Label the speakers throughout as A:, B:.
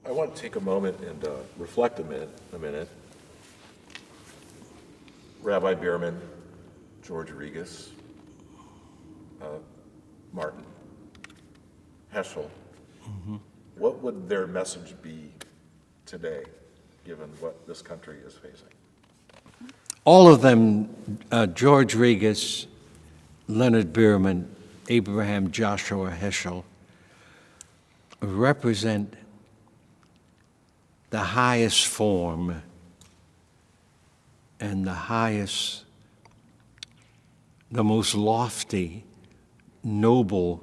A: I want to take a moment and reflect a minute. Rabbi Beerman, George Regas, Martin, Heschel, what would their message be today, given what this country is facing?
B: All of them, George Regas, Leonard Beerman, Abraham Joshua Heschel, represent the highest form and the most lofty, noble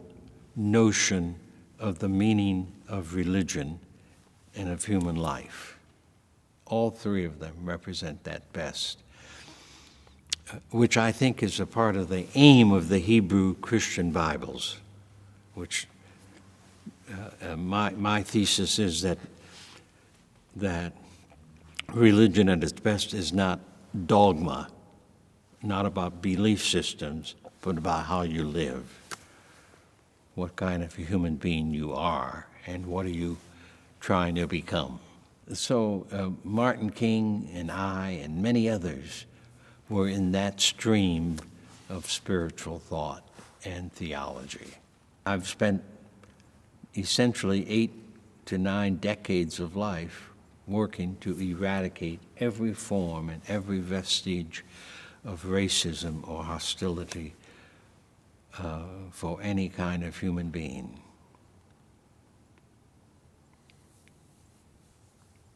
B: notion of the meaning of religion and of human life. All three of them represent that best, which I think is a part of the aim of the Hebrew Christian Bibles, which my thesis is that religion at its best is not dogma, not about belief systems, but about how you live, what kind of a human being you are, and what are you trying to become. So Martin King and I and many others were in that stream of spiritual thought and theology. I've spent essentially 8 to 9 decades of life working to eradicate every form and every vestige of racism or hostility for any kind of human being.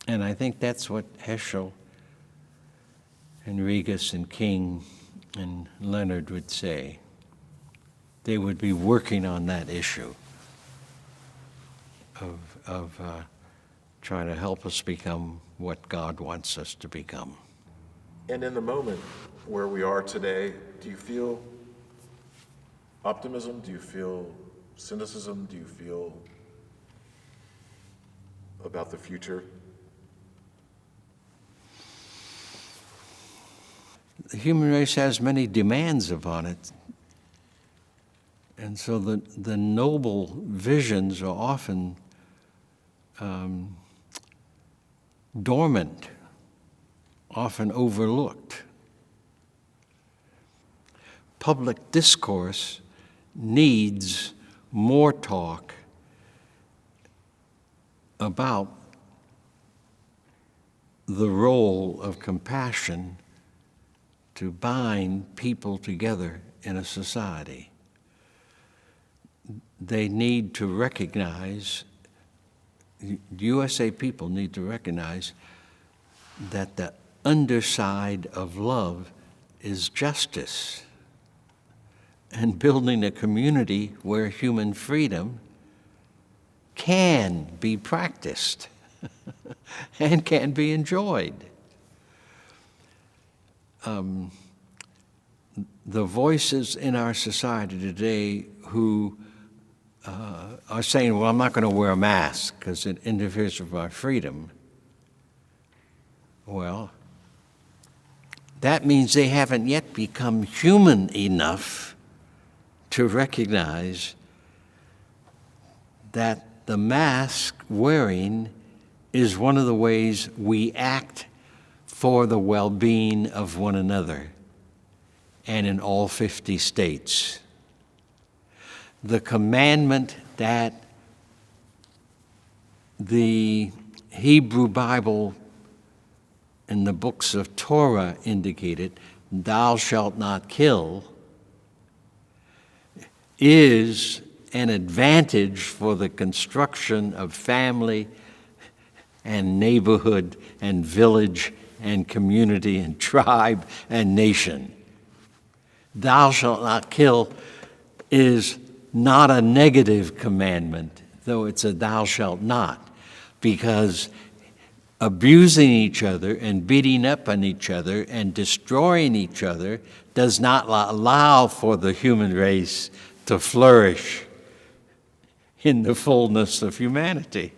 B: And I think that's what Heschel and Regas and King and Leonard would say. They would be working on that issue of trying to help us become what God wants us to become.
A: And in the moment where we are today, do you feel optimism? Do you feel cynicism? Do you feel about the future?
B: The human race has many demands upon it. And so the noble visions are often dormant, often overlooked. Public discourse needs more talk about the role of compassion to bind people together in a society. They need to recognize, USA people need to recognize that the underside of love is justice and building a community where human freedom can be practiced and can be enjoyed. The voices in our society today who are saying, well, I'm not going to wear a mask because it interferes with my freedom. Well, that means they haven't yet become human enough to recognize that the mask wearing is one of the ways we act for the well-being of one another, and in all 50 states. The commandment that the Hebrew Bible and the books of Torah indicated, thou shalt not kill, is an advantage for the construction of family and neighborhood and village and community and tribe and nation. Thou shalt not kill is not a negative commandment, though it's a thou shalt not, because abusing each other and beating up on each other and destroying each other does not allow for the human race to flourish in the fullness of humanity.